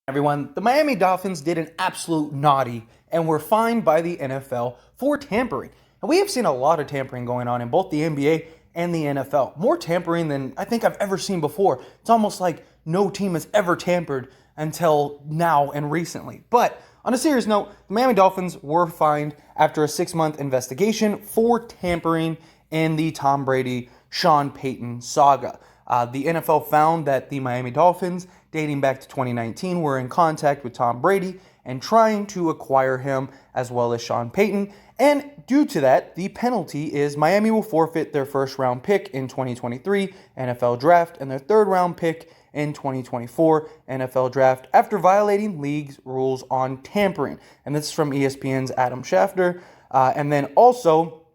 Everyone, the Miami Dolphins did an absolute naughty and were fined by the NFL for tampering. And we have seen a lot of tampering going on in both the NBA and the NFL. More tampering than I think I've ever seen before. It's almost like no team has ever tampered until now and recently. But on a serious note, the Miami Dolphins were fined after a 6-month investigation for tampering in the Tom Brady, Sean Payton saga. The NFL found that the Miami Dolphins, dating back to 2019, were in contact with Tom Brady and trying to acquire him as well as Sean Payton. And due to that, the penalty is Miami will forfeit their first-round pick in 2023 NFL Draft and their third-round pick in 2024 NFL Draft after violating league's rules on tampering. And this is from ESPN's Adam Schefter. And then also,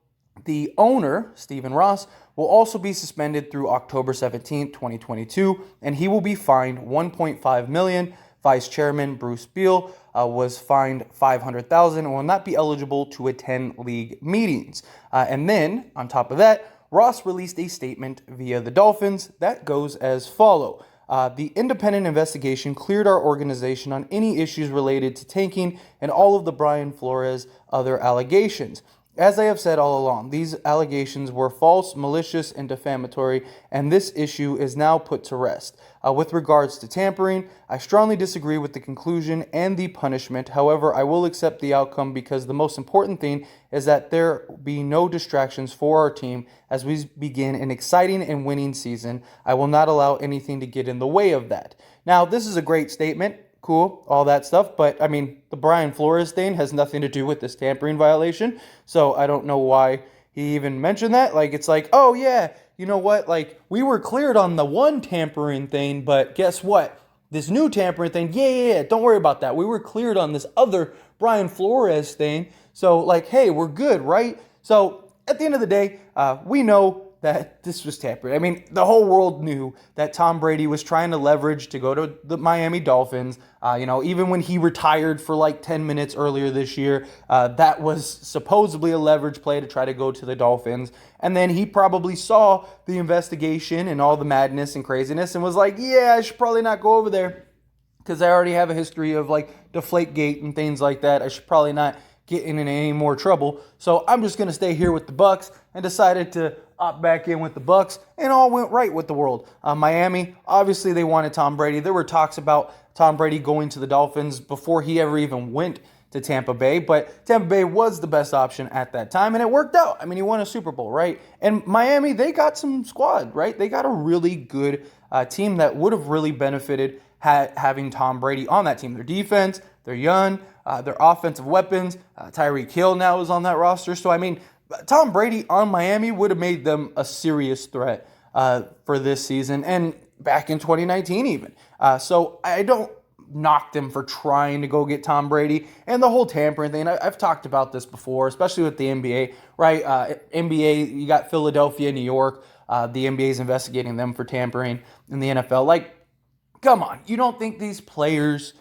the owner, Stephen Ross, will also be suspended through October 17, 2022, and he will be fined $1.5 million. Vice Chairman Bruce Beal was fined $500,000 and will not be eligible to attend league meetings. And then, on top of that, Ross released a statement via the Dolphins that goes as follows. The independent investigation cleared our organization on any issues related to tanking and all of the Brian Flores other allegations. As I have said all along, these allegations were false, malicious, and defamatory, and this issue is now put to rest. With regards to tampering, I strongly disagree with the conclusion and the punishment. However, I will accept the outcome because the most important thing is that there be no distractions for our team as we begin an exciting and winning season. I will not allow anything to get in the way of that. Now, this is a great statement. Cool, all that stuff, but I mean, the Brian Flores thing has nothing to do with this tampering violation, so I don't know why he even mentioned that. Like, it's like, oh yeah, you know what, like, we were cleared on the one tampering thing, but guess what? This new tampering thing, yeah, don't worry about that. We were cleared on this other Brian Flores thing, so like, hey, we're good, right? So, at the end of the day, we know that this was tampering. I mean, the whole world knew that Tom Brady was trying to leverage to go to the Miami Dolphins. Even when he retired for like 10 minutes earlier this year, that was supposedly a leverage play to try to go to the Dolphins. And then he probably saw the investigation and all the madness and craziness and was like, yeah, I should probably not go over there because I already have a history of like Deflategate and things like that. I should probably not get in any more trouble. So I'm just going to stay here with the Bucks, and decided to opt back in with the Bucks, and all went right with the world. Miami, obviously they wanted Tom Brady. There were talks about Tom Brady going to the Dolphins before he ever even went to Tampa Bay, but Tampa Bay was the best option at that time, and it worked out. I mean, he won a Super Bowl, right? And Miami, they got some squad, right? They got a really good team that would have really benefited having Tom Brady on that team. Their defense, they're young, their offensive weapons, Tyreek Hill now is on that roster. So, I mean, Tom Brady on Miami would have made them a serious threat for this season and back in 2019 even. So I don't knock them for trying to go get Tom Brady and the whole tampering thing. I've talked about this before, especially with the NBA, right? NBA, you got Philadelphia, New York. The NBA is investigating them for tampering in the NFL. Like, come on. You don't think these players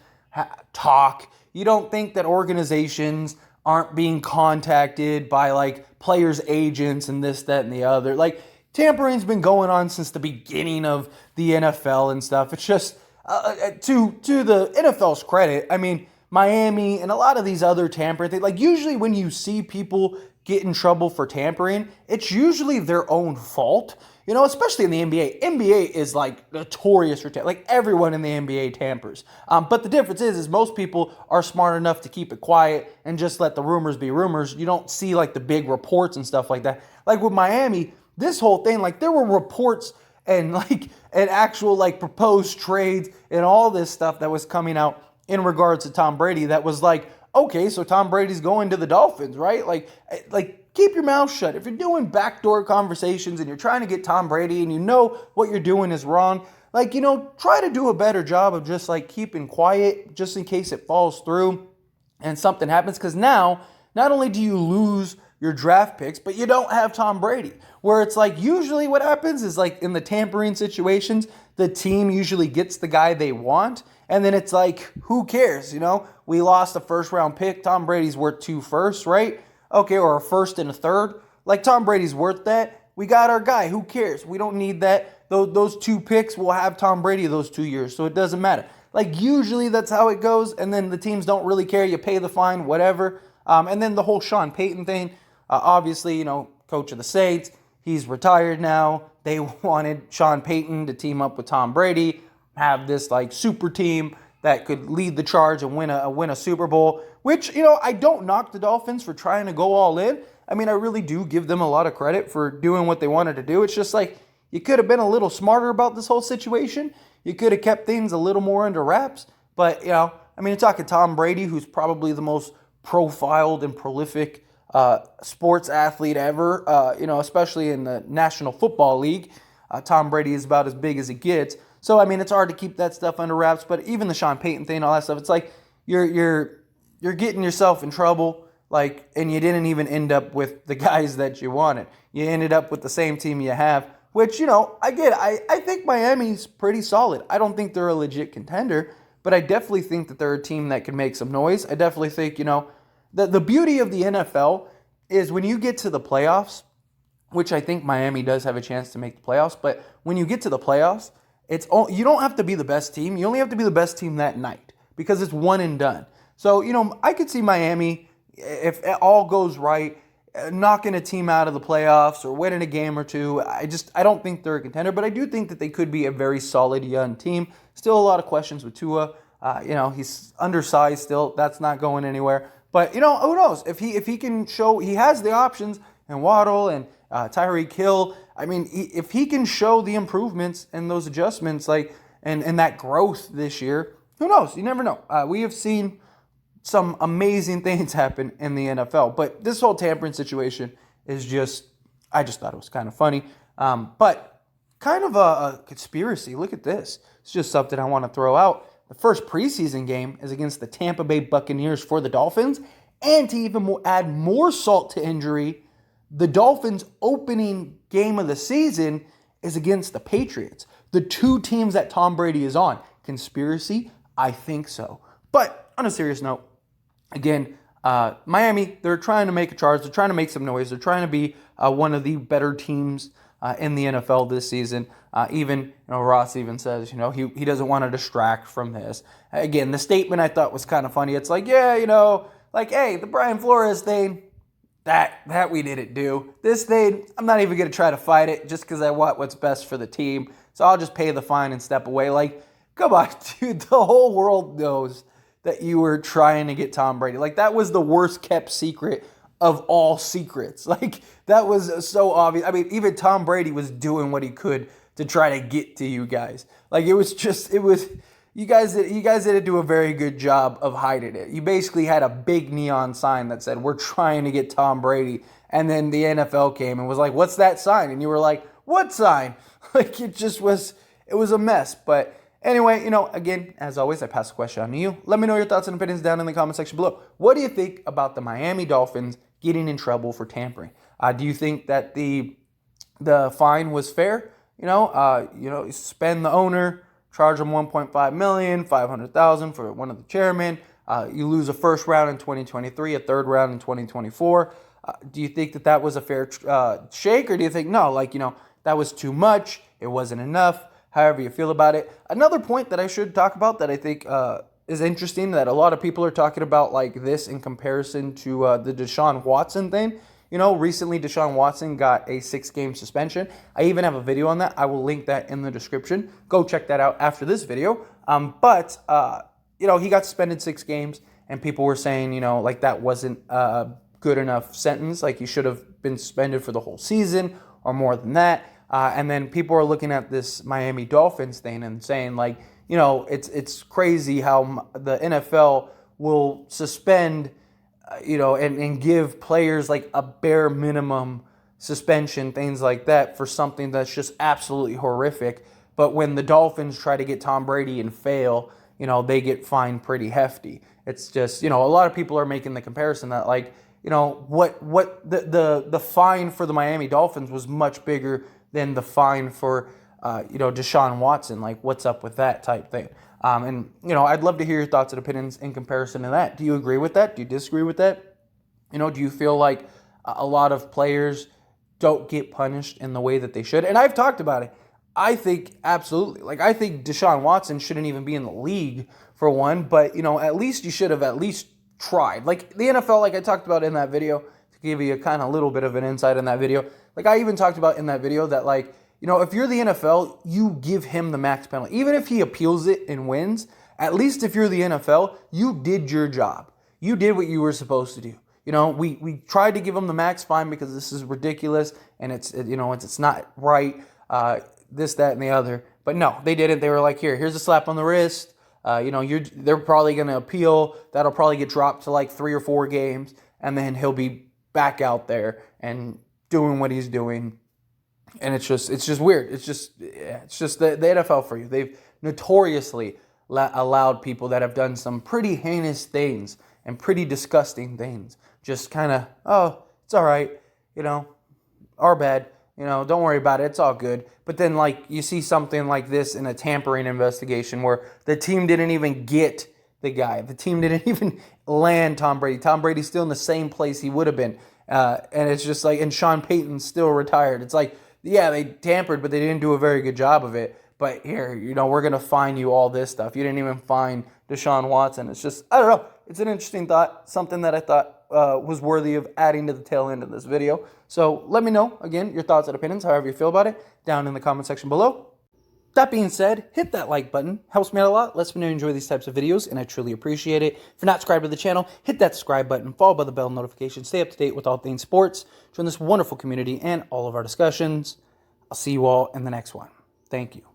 talk? You don't think that organizations aren't being contacted by like players' agents and this, that, and the other? Like, tampering's been going on since the beginning of the NFL and stuff. It's just to the NFL's credit. I mean, Miami and a lot of these other tampering things. Like, usually when you see people get in trouble for tampering, it's usually their own fault. You know, especially in the NBA. NBA is like notorious for tampering. Like, everyone in the NBA tampers. But the difference is most people are smart enough to keep it quiet and just let the rumors be rumors. You don't see like the big reports and stuff like that. Like with Miami, this whole thing, like there were reports and like an actual like proposed trades and all this stuff that was coming out in regards to Tom Brady that was like, okay, so Tom Brady's going to the Dolphins, right? Like keep your mouth shut. If you're doing backdoor conversations and you're trying to get Tom Brady and you know what you're doing is wrong, like, you know, try to do a better job of just like keeping quiet just in case it falls through and something happens. Because now, not only do you lose your draft picks, but you don't have Tom Brady. Where it's like usually what happens is like in the tampering situations, the team usually gets the guy they want. And then it's like, who cares? You know, we lost a first round pick. Tom Brady's worth 2 firsts, right? Okay, or a first and a third. Like, Tom Brady's worth that. We got our guy. Who cares? We don't need that. Those 2 picks will have Tom Brady those 2 years, so it doesn't matter. Like usually that's how it goes, and then the teams don't really care. You pay the fine, whatever. And then the whole Sean Payton thing. Obviously, coach of the Saints, he's retired now. They wanted Sean Payton to team up with Tom Brady, have this like super team that could lead the charge and win a Super Bowl. Which I don't knock the Dolphins for trying to go all in. I mean, I really do give them a lot of credit for doing what they wanted to do. It's just like you could have been a little smarter about this whole situation. You could have kept things a little more under wraps. But, I mean, you're talking Tom Brady, who's probably the most profiled and prolific sports athlete ever, especially in the National Football League. Tom Brady is about as big as it gets. So, I mean, it's hard to keep that stuff under wraps. But even the Sean Payton thing, all that stuff, it's like you're getting yourself in trouble. And you didn't even end up with the guys that you wanted. You ended up with the same team you have, which, I get. I think Miami's pretty solid. I don't think they're a legit contender, but I definitely think that they're a team that can make some noise. I definitely think, the beauty of the NFL is when you get to the playoffs, which I think Miami does have a chance to make the playoffs, but when you get to the playoffs, you don't have to be the best team. You only have to be the best team that night because it's one and done. So, I could see Miami, if it all goes right, knocking a team out of the playoffs or winning a game or two. I don't think they're a contender, but I do think that they could be a very solid young team. Still a lot of questions with Tua. He's undersized still. That's not going anywhere. But, who knows? If he can show he has the options, and Waddle and Tyreek Hill, I mean, if he can show the improvements and those adjustments, and that growth this year, who knows? You never know. We have seen some amazing things happen in the NFL. But this whole tampering situation is I just thought it was kind of funny. But kind of a conspiracy. Look at this. It's just something I want to throw out. The first preseason game is against the Tampa Bay Buccaneers for the Dolphins. And to even add more salt to injury, the Dolphins' opening game of the season is against the Patriots. The two teams that Tom Brady is on. Conspiracy? I think so. But on a serious note, again, Miami, they're trying to make a charge. They're trying to make some noise. They're trying to be one of the better teams in the NFL this season. Even Ross even says, he doesn't want to distract from this. Again, the statement I thought was kind of funny. It's like, hey, the Brian Flores thing, that we didn't do. This thing, I'm not even going to try to fight it just because I want what's best for the team. So I'll just pay the fine and step away. Come on, dude. The whole world knows that you were trying to get Tom Brady. That was the worst kept secret of all secrets. That was so obvious. I mean, even Tom Brady was doing what he could to try to get to you guys. You guys didn't do a very good job of hiding it. You basically had a big neon sign that said, we're trying to get Tom Brady. And then the NFL came and was like, what's that sign? And you were like, what sign? It was a mess. But anyway, again, as always, I pass the question on to you. Let me know your thoughts and opinions down in the comment section below. What do you think about the Miami Dolphins getting in trouble for tampering? Do you think that the fine was fair? Suspend the owner, charge him $1.5 million, $500,000 for one of the chairmen. You lose a first round in 2023, a third round in 2024. Do you think that was a fair shake, or do you think no? That was too much. It wasn't enough. However you feel about it. Another point that I should talk about that I think is interesting, that a lot of people are talking about this in comparison to the Deshaun Watson thing. Recently Deshaun Watson got a 6-game suspension. I even have a video on that. I will link that in the description. Go check that out after this video. But he got suspended 6 games, and people were saying, that wasn't a good enough sentence. He should have been suspended for the whole season or more than that. And then people are looking at this Miami Dolphins thing and saying, it's crazy how the NFL will suspend, and give players a bare minimum suspension, things like that, for something that's just absolutely horrific. But when the Dolphins try to get Tom Brady and fail, they get fined pretty hefty. It's just, a lot of people are making the comparison that what the fine for the Miami Dolphins was much bigger than the fine for, Deshaun Watson. What's up with that type thing? And I'd love to hear your thoughts and opinions in comparison to that. Do you agree with that? Do you disagree with that? Do you feel like a lot of players don't get punished in the way that they should? And I've talked about it. I think absolutely. Like, I think Deshaun Watson shouldn't even be in the league for one, but, at least you should have at least tried. Like, the NFL, like I talked about in that video, to give you a kind of little bit of an insight in that video, like I even talked about in that video that, like, if you're the NFL, you give him the max penalty. Even if he appeals it and wins, at least if you're the NFL, you did your job. You did what you were supposed to do. We tried to give him the max fine because this is ridiculous and it's not right. This, that, and the other. But no, they didn't. They were like, here's a slap on the wrist. They're probably going to appeal. That'll probably get dropped to like 3 or 4 games, and then he'll be back out there and doing what he's doing. And it's just weird. It's just the NFL for you. They've notoriously allowed people that have done some pretty heinous things and pretty disgusting things just kind of, oh, it's all right, our bad. Don't worry about it. It's all good. But then, like, you see something like this in a tampering investigation where the team didn't even get the guy. The team didn't even land Tom Brady. Tom Brady's still in the same place he would have been. And it's just like, and Sean Payton's still retired. It's like, yeah, they tampered, but they didn't do a very good job of it. But here, we're going to fine you all this stuff. You didn't even fine Deshaun Watson. It's just, I don't know. It's an interesting thought, something that I thought was worthy of adding to the tail end of this video. So let me know, again, your thoughts and opinions, however you feel about it, down in the comment section below. That being said, hit that like button. Helps me out a lot. Lets me know you enjoy these types of videos, and I truly appreciate it. If you're not subscribed to the channel, hit that subscribe button, followed by the bell notification. Stay up to date with all things sports. Join this wonderful community and all of our discussions. I'll see you all in the next one. Thank you.